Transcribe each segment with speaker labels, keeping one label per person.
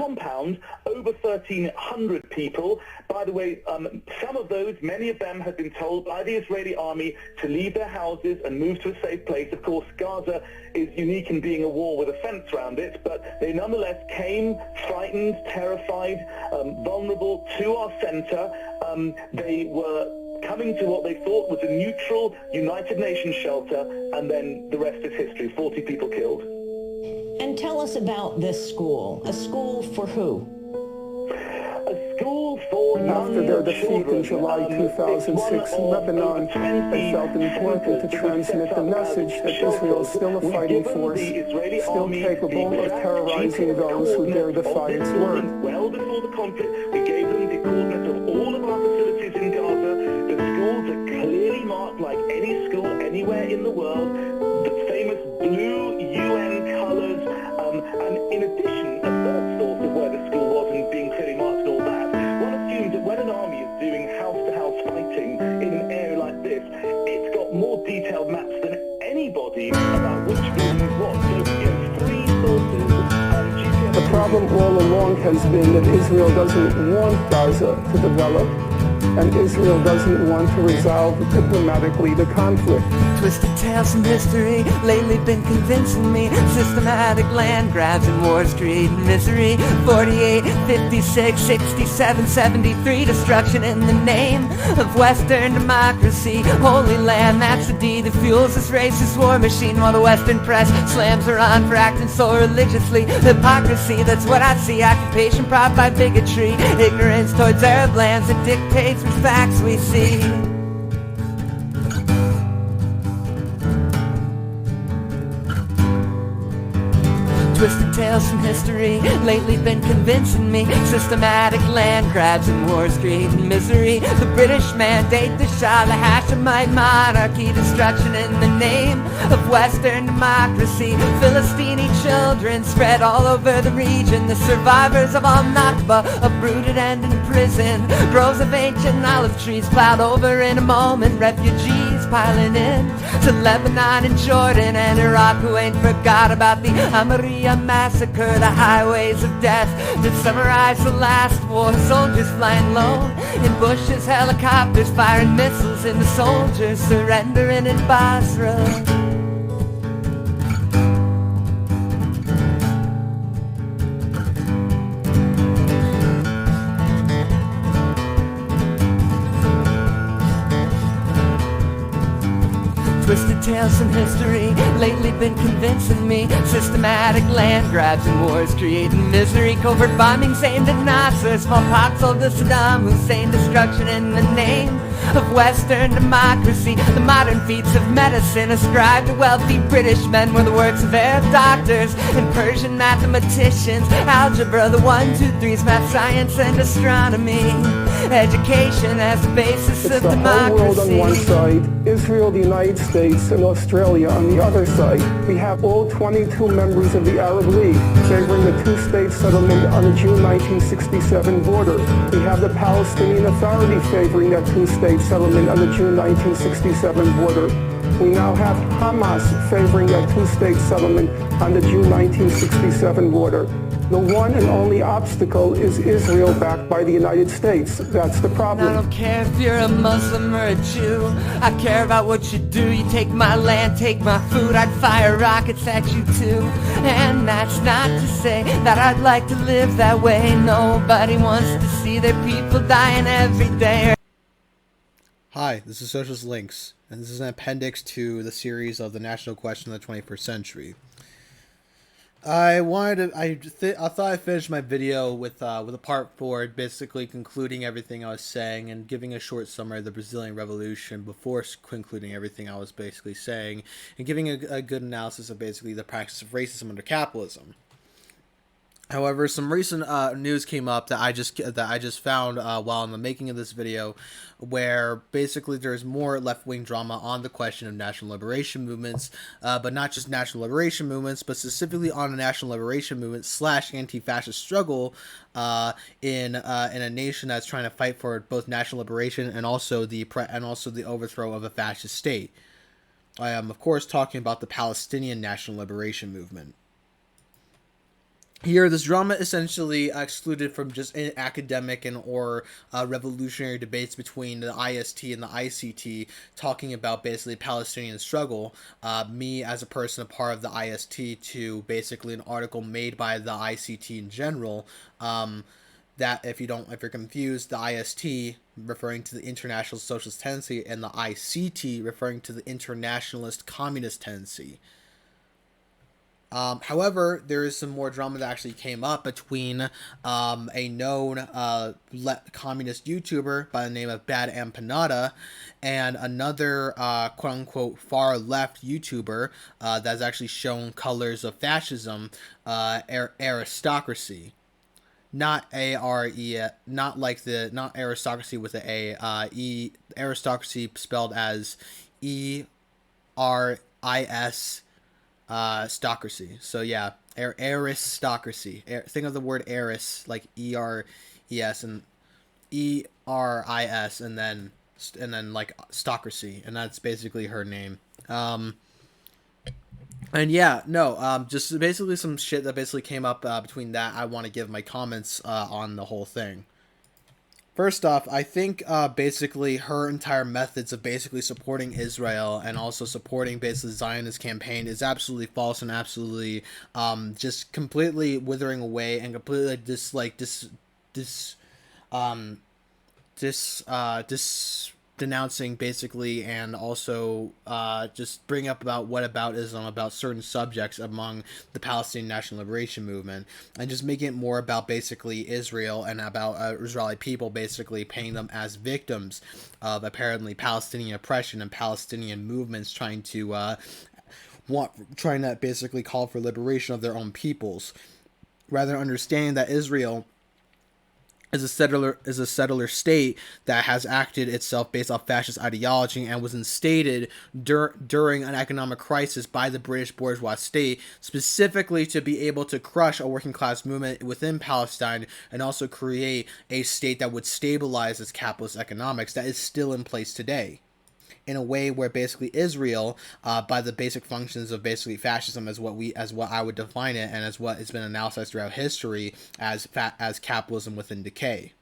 Speaker 1: compound, over 1,300 people. By the way, some of those, many of them had been told by the Israeli army to leave their houses and move to a safe place. Of course, Gaza is unique in being a wall with a fence around it, but they nonetheless came frightened, terrified, vulnerable to our center. They were coming to what they thought was a neutral United Nations shelter, and then the rest is history. 40 people killed.
Speaker 2: And tell us about this school. A school for who?
Speaker 1: A school for
Speaker 3: After their defeat in July 2006 in Lebanon, they felt it important to transmit the message that Israel is still a fighting force, still capable of terrorizing those who dare defy its word.
Speaker 1: Well before the conflict, we gave them the coordinates of all of our facilities in Gaza. The schools are clearly marked like any school anywhere in the world. The famous blue UN colors, and in addition, a third source of where the school was and being clearly marked and all that. One assumes that when an army is doing house-to-house fighting in an area like this, it's got more detailed maps than anybody about which building is what. So, three sources.
Speaker 3: The problem all along has been that Israel doesn't want Gaza to develop, and Israel doesn't want to resolve diplomatically the conflict.
Speaker 4: Twisted tales from history lately been convincing me. Systematic land grabs and wars creating misery. 48, 56, 67, 73. Destruction in the name of Western democracy. Holy land, that's the deed that fuels this racist war machine. While the Western press slams her on for acting so religiously. Hypocrisy, that's what I see. Occupation propped by bigotry. Ignorance towards Arab lands that dictates which facts we see. Twisted tales from history lately been convincing me. Systematic land grabs and wars creating misery. The British mandate the Shah, the Hashemite monarchy. Destruction in the name of Western democracy. Philistine children spread all over the region. The survivors of Al-Nakba, uprooted and imprisoned. Groves of ancient olive trees plowed over in a moment. Refugees piling in to Lebanon and Jordan and Iraq, who ain't forgot about the Amaria massacre. The highways of death that summarize the last war. Soldiers flying low in bushes, helicopters firing missiles into soldiers surrendering in Basra. Twisted tales from history lately been convincing me. Systematic land grabs and wars creating misery. Covert bombings aimed at Nasser. Smallpox over Saddam Hussein. Destruction in the name of Western democracy. The modern feats of medicine ascribed to wealthy British men were the works of Arab doctors and Persian mathematicians. Algebra, the 1, 2, 3's, math, science, and astronomy. Education as the basis of democracy.
Speaker 3: The whole world on one side, Israel, the United States, and Australia on the other side. We have all 22 members of the Arab League favoring the two-state settlement on the June 1967 border. We have the Palestinian Authority favoring that two-state settlement on the June 1967 border. We now have Hamas favoring that two-state settlement on the June 1967 border. The one and only obstacle is Israel backed by the United States. That's the problem.
Speaker 4: I don't care if you're a Muslim or a Jew. I care about what you do. You take my land, take my food. I'd fire rockets at you too. And that's not to say that I'd like to live that way. Nobody wants to see their people dying every day.
Speaker 5: Hi, this is Socialist Lynx, and this is an appendix to the series of the national question of the 21st century. I thought I finished my video with a part 4, basically concluding everything I was saying and giving a short summary of the Brazilian Revolution before concluding everything I was basically saying, and giving a good analysis of basically the practice of racism under capitalism. However, some recent news came up that I just found while in the making of this video, where basically there's more left-wing drama on the question of national liberation movements, but not just national liberation movements, but specifically on the national liberation movement / anti-fascist struggle in a nation that's trying to fight for both national liberation and also the overthrow of a fascist state. I am, of course, talking about the Palestinian national liberation movement. Here, this drama essentially excluded from just academic and or revolutionary debates between the IST and the ICT, talking about basically Palestinian struggle. Me as a person, a part of the IST, to basically an article made by the ICT in general. That if you're confused, the IST referring to the International Socialist Tendency and the ICT referring to the Internationalist Communist Tendency. However, there is some more drama that actually came up between a known communist YouTuber by the name of Bad Empanada and another quote-unquote far-left YouTuber that's actually shown colors of fascism, aristocracy. Not not aristocracy with an A, aristocracy spelled as ERIS. Stocracy. So yeah, aristocracy. Think of the word eris, like ERES and ERIS, and then like stocracy, and that's basically her name. And yeah, no, just basically some shit that basically came up between that. I want to give my comments on the whole thing. First off, I think basically her entire methods of basically supporting Israel and also supporting basically Zionist campaign is absolutely false and absolutely just completely withering away and completely denouncing basically, and also just bring up about whataboutism about certain subjects among the Palestinian National Liberation Movement, and just making it more about basically Israel and about Israeli people, basically painting them as victims of apparently Palestinian oppression and Palestinian movements trying to basically call for liberation of their own peoples, rather than understanding that Israel is a settler state that has acted itself based off fascist ideology and was instated during an economic crisis by the British bourgeois state, specifically to be able to crush a working class movement within Palestine and also create a state that would stabilize its capitalist economics that is still in place today, in a way where basically Israel, by the basic functions of basically fascism, as what I would define it, and as what has been analyzed throughout history as capitalism within decay.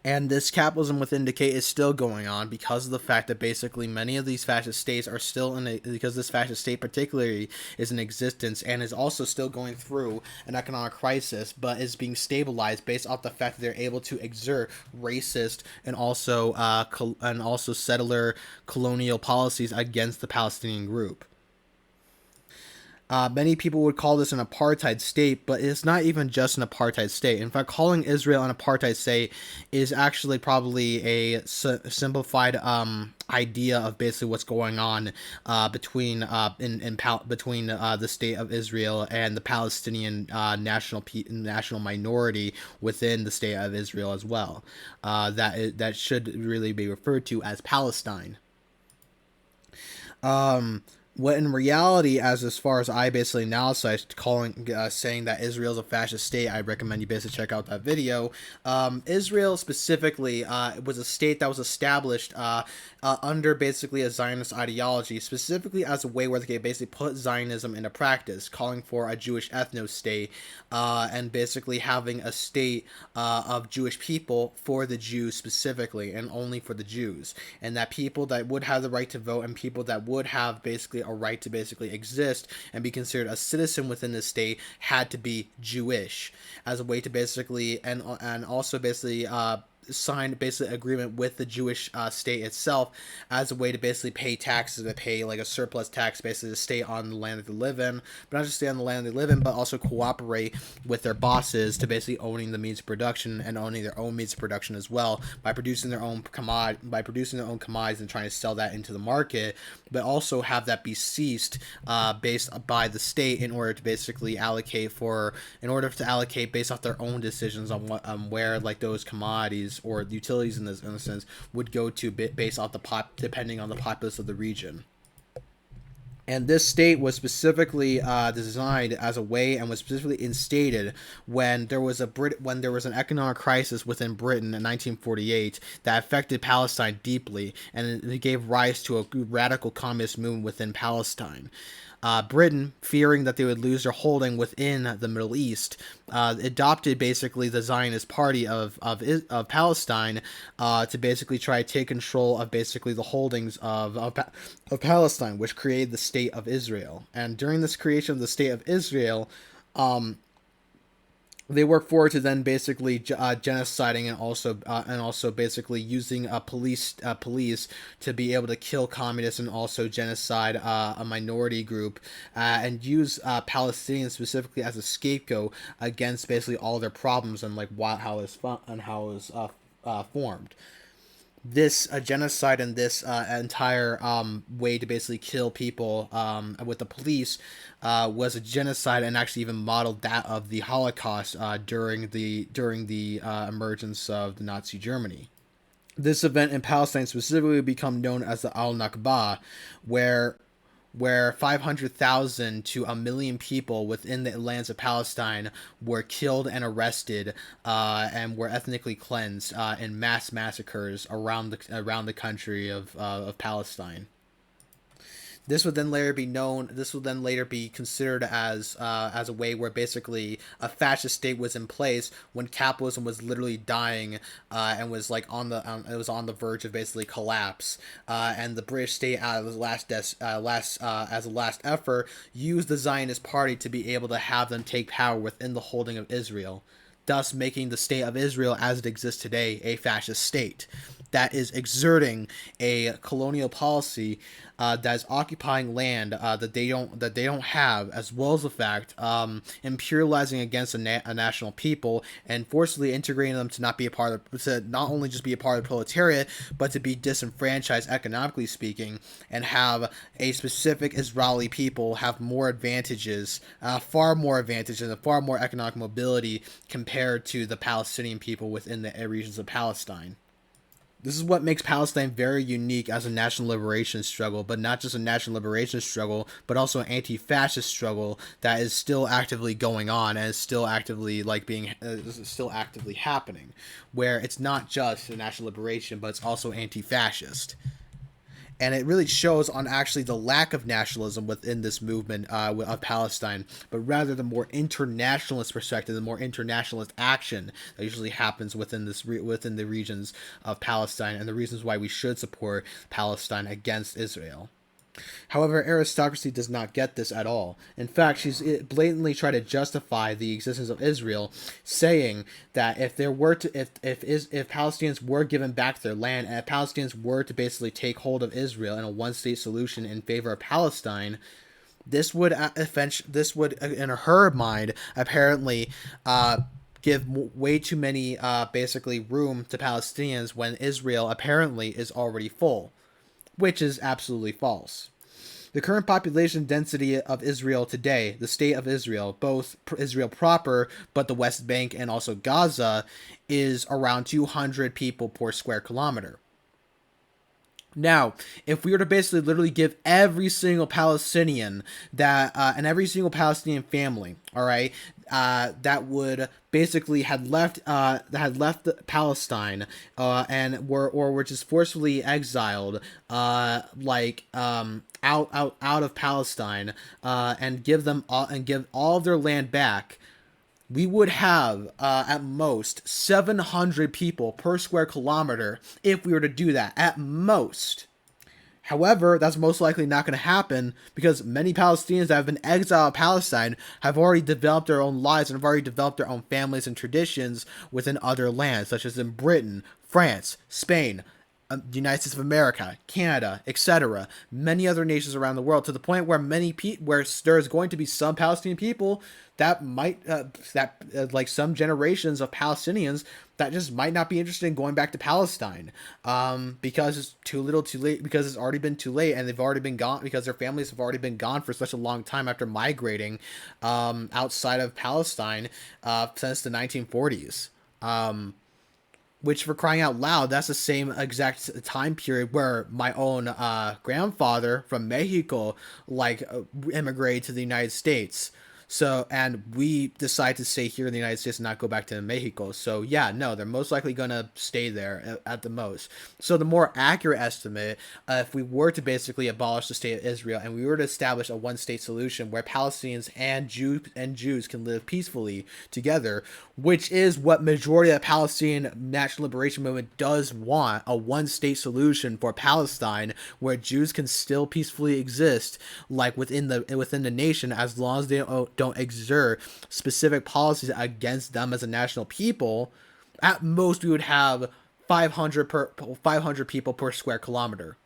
Speaker 5: And this capitalism within decay is still going on because of the fact that basically many of these fascist states are still because this fascist state particularly is in existence and is also still going through an economic crisis, but is being stabilized based off the fact that they're able to exert racist and also settler colonial policies against the Palestinian group. Many people would call this an apartheid state, but it's not even just an apartheid state. In fact, calling Israel an apartheid state is actually probably a simplified idea of basically what's going on between the state of Israel and the Palestinian national minority within the state of Israel as well. That should really be referred to as Palestine. What in reality, as far as I basically analyze saying that Israel is a fascist state, I recommend you basically check out that video. Israel specifically was a state that was established under basically a Zionist ideology, specifically as a way where they could basically put Zionism into practice, calling for a Jewish ethno-state, and basically having a state of Jewish people for the Jews specifically, and only for the Jews, and that people that would have the right to vote and people that would have basically a right to basically exist and be considered a citizen within the state had to be Jewish, as a way to basically and also basically signed basically agreement with the Jewish state itself as a way to basically pay taxes, to pay like a surplus tax basically to stay on the land that they live in, but not just stay on the land they live in, but also cooperate with their bosses to basically owning the means of production and owning their own means of production as well by producing their own commodities and trying to sell that into the market, but also have that be seized based by the state in order to basically allocate based off their own decisions on what where like those commodities or utilities in this instance would go to based off depending on the populace of the region. And this state was specifically designed as a way and was specifically instated when there was an economic crisis within Britain in 1948 that affected Palestine deeply, and it gave rise to a radical communist movement within Palestine. Britain, fearing that they would lose their holding within the Middle East, adopted basically the Zionist Party of Palestine to basically try to take control of basically the holdings of Palestine, which created the State of Israel. And during this creation of the State of Israel, they work forward to then basically genociding and also basically using police to be able to kill communists and also genocide a minority group and use Palestinians specifically as a scapegoat against basically all their problems and like how it was formed. This genocide and this entire way to basically kill people with the police was a genocide, and actually even modeled that of the Holocaust during the emergence of the Nazi Germany. This event in Palestine specifically would become known as the Al-Nakba, where 500,000 to 1 million people within the lands of Palestine were killed and arrested and were ethnically cleansed in mass massacres around the country of Palestine. This would then later be considered as a way where basically a fascist state was in place when capitalism was literally dying and was like on the verge of basically collapse. And the British state, as a last effort, used the Zionist Party to be able to have them take power within the holding of Israel, thus making the State of Israel as it exists today a fascist state that is exerting a colonial policy that is occupying land that they don't have, as well as the fact imperializing against a national people and forcibly integrating them to not only just be a part of the proletariat, but to be disenfranchised economically speaking, and have a specific Israeli people have more advantages, far more advantages and far more economic mobility compared to the Palestinian people within the regions of Palestine. This is what makes Palestine very unique as a national liberation struggle, but not just a national liberation struggle, but also an anti-fascist struggle that is still actively going on and is still actively happening, where it's not just a national liberation, but it's also anti-fascist. And it really shows on actually the lack of nationalism within this movement of Palestine, but rather the more internationalist perspective, the more internationalist action that usually happens within the regions of Palestine, and the reasons why we should support Palestine against Israel. However, aristocracy does not get this at all. In fact, she's blatantly tried to justify the existence of Israel, saying that if Palestinians were given back their land, and if Palestinians were to basically take hold of Israel in a one-state solution in favor of Palestine, this would, in her mind, apparently give way too many basically room to Palestinians when Israel apparently is already full, which is absolutely false. The current population density of Israel today, the State of Israel, both Israel proper, but the West Bank and also Gaza, is around 200 people per square kilometer. Now, if we were to basically literally give every single Palestinian and every single Palestinian family, all right, that would basically had left Palestine and were just forcefully exiled out of Palestine and give all of their land back, we would have at most 700 people per square kilometer if we were to do that, at most. However, that's most likely not going to happen because many Palestinians that have been exiled of Palestine have already developed their own lives and have already developed their own families and traditions within other lands, such as in Britain, France, Spain, the United States of America, Canada, etc., many other nations around the world, to the point where where there's going to be some Palestinian people that might like some generations of Palestinians that just might not be interested in going back to Palestine because it's too late, because it's already been too late, and they've already been gone because their families have already been gone for such a long time after migrating outside of Palestine since the 1940s. Which, for crying out loud, that's the same exact time period where my own grandfather from Mexico immigrated to the United States. So, and we decide to stay here in the United States and not go back to Mexico. So yeah, no, they're most likely going to stay there at the most. So the more accurate estimate, if we were to basically abolish the state of Israel and we were to establish a one-state solution where Palestinians and Jews can live peacefully together, which is what majority of the Palestinian National Liberation Movement does want, a one-state solution for Palestine where Jews can still peacefully exist, like within the nation, as long as they don't exert specific policies against them as a national people. At most, we would have 500 people per square kilometer,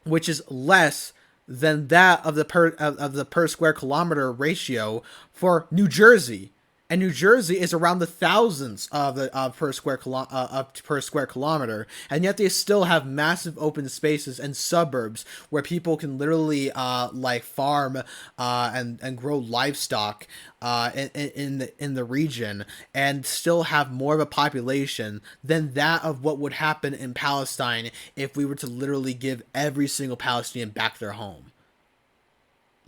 Speaker 5: which is less than that of the per square kilometer ratio for New Jersey. And New Jersey is around the thousands of the per square kilometer, and yet they still have massive open spaces and suburbs where people can literally like farm and grow livestock in the region, and still have more of a population than that of what would happen in Palestine if we were to literally give every single Palestinian back their home.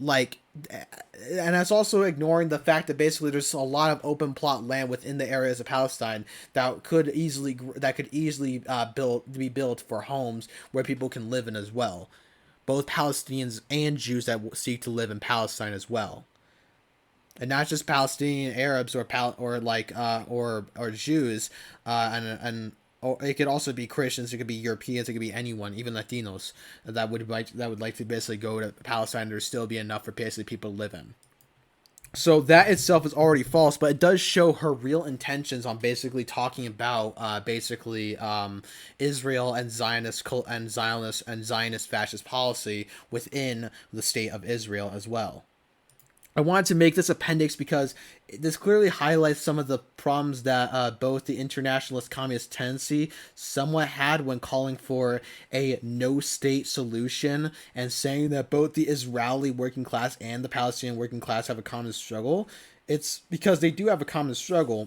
Speaker 5: Like, and that's also ignoring the fact that basically there's a lot of open plot land within the areas of Palestine that could easily be built for homes where people can live in as well, both Palestinians and Jews that seek to live in Palestine as well, and not just Palestinian Arabs or Jews, or it could also be Christians, it could be Europeans, it could be anyone, even Latinos that would like to basically go to Palestine. There still be enough for basically people to live in. So that itself is already false, but it does show her real intentions on basically talking about Israel and Zionist fascist policy within the state of Israel as well. I wanted to make this appendix because this clearly highlights some of the problems that both the internationalist communist tendency somewhat had when calling for a no-state solution and saying that both the Israeli working class and the Palestinian working class have a common struggle. It's because they do have a common struggle,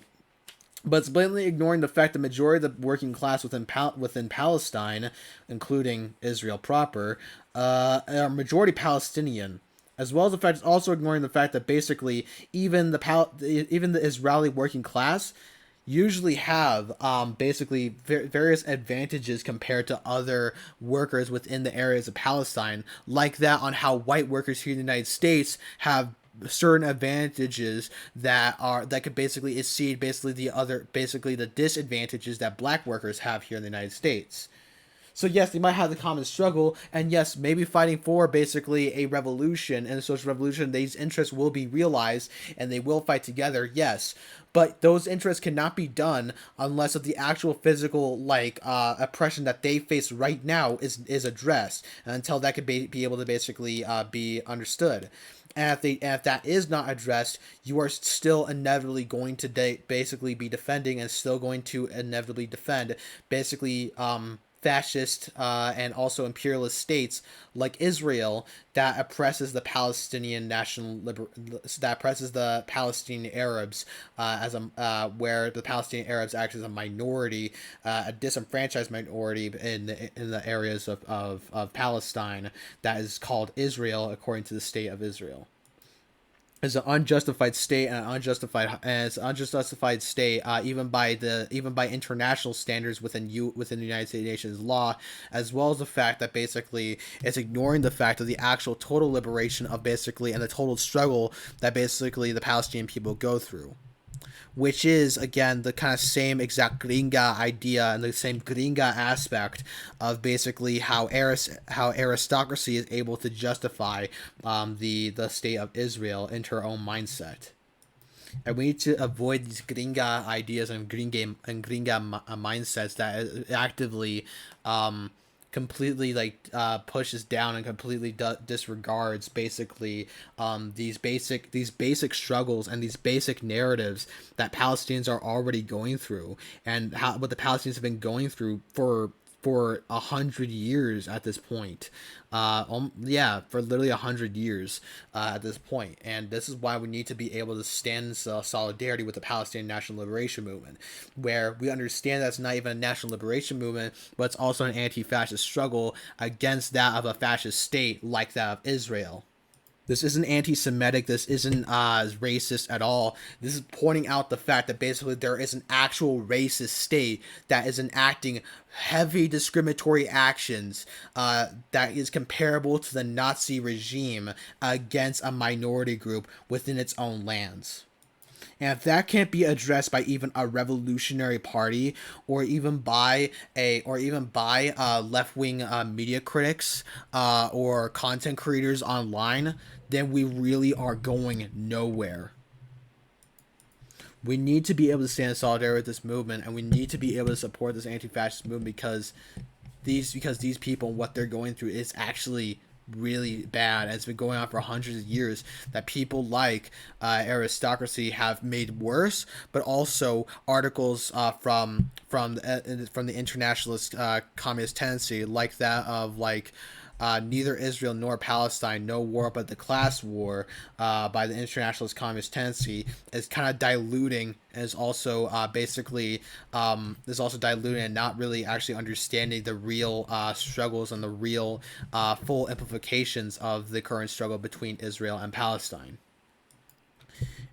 Speaker 5: but it's blatantly ignoring the fact that the majority of the working class within Palestine, including Israel proper, are majority Palestinian. As well as the fact, it's also ignoring the fact that basically even the Israeli working class usually have basically various advantages compared to other workers within the areas of Palestine, like that on how white workers here in the United States have certain advantages that could basically exceed the disadvantages that black workers have here in the United States. So yes, they might have the common struggle, and yes, maybe fighting for basically a revolution and a social revolution, these interests will be realized and they will fight together, yes. But those interests cannot be done unless the actual physical oppression that they face right now is addressed, and until that could be able to basically be understood. And if that is not addressed, you are still inevitably going to basically be defending and still going to inevitably defend basically fascist and also imperialist states like Israel that oppresses the Palestinian that oppresses the Palestinian Arabs where the Palestinian Arabs act as a minority, a disenfranchised minority in the areas of Palestine that is called Israel according to the state of Israel. Is an unjustified state and an unjustified state even by international standards within the United States nations law, as well as the fact that basically it's ignoring the fact of the actual total liberation of basically and the total struggle that basically the Palestinian people go through, which is again the kind of same exact gringa idea and the same gringa aspect of basically how aristocracy is able to justify the state of Israel into her own mindset. And we need to avoid these gringa ideas and gringa mindsets that actively completely pushes down and completely disregards basically these basic struggles and these basic narratives that Palestinians are already going through, and what the Palestinians have been going through for 100 years at this point. For literally 100 years at this point. And this is why we need to be able to stand in solidarity with the Palestinian National Liberation Movement, where we understand that it's not even a national liberation movement, but it's also an anti-fascist struggle against that of a fascist state like that of Israel. This isn't anti-Semitic. This isn't racist at all. This is pointing out the fact that basically there is an actual racist state that is enacting heavy discriminatory actions that is comparable to the Nazi regime against a minority group within its own lands. And if that can't be addressed by even a revolutionary party, or even by left-wing media critics or content creators online, then we really are going nowhere. We need to be able to stand in solidarity with this movement, and we need to be able to support this anti-fascist movement because these people, what they're going through is actually really bad. It's been going on for hundreds of years, that people like aristocracy have made worse, but also articles from the internationalist communist tendency, like that of neither Israel nor Palestine, no war but the class war, by the internationalist communist tendency, is kind of diluting, and is also diluting and not really actually understanding the real struggles and the real full implications of the current struggle between Israel and Palestine.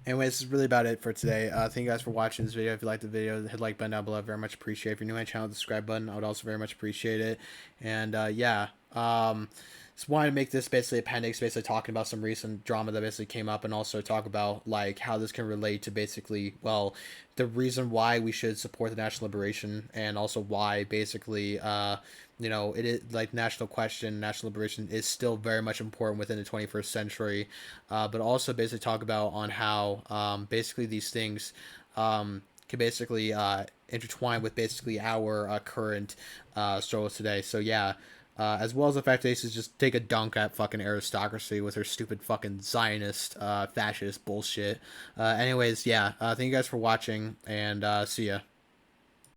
Speaker 5: Anyway, this is really about it for today. Thank you guys for watching this video. If you liked the video, hit the like button down below. Very much appreciate it. If you're new to my channel, the subscribe button, I would also very much appreciate it. And just wanted to make this basically appendix, basically talking about some recent drama that basically came up, and also talk about how this can relate to basically, well, the reason why we should support the national liberation, and also why basically it is national question, national liberation is still very much important within the 21st century, but also basically talk about on how basically these things can basically intertwine with basically our current struggles today. So yeah, as well as the fact that they should just take a dunk at fucking aristocracy with her stupid fucking Zionist fascist bullshit. Anyways, yeah, thank you guys for watching, and see ya.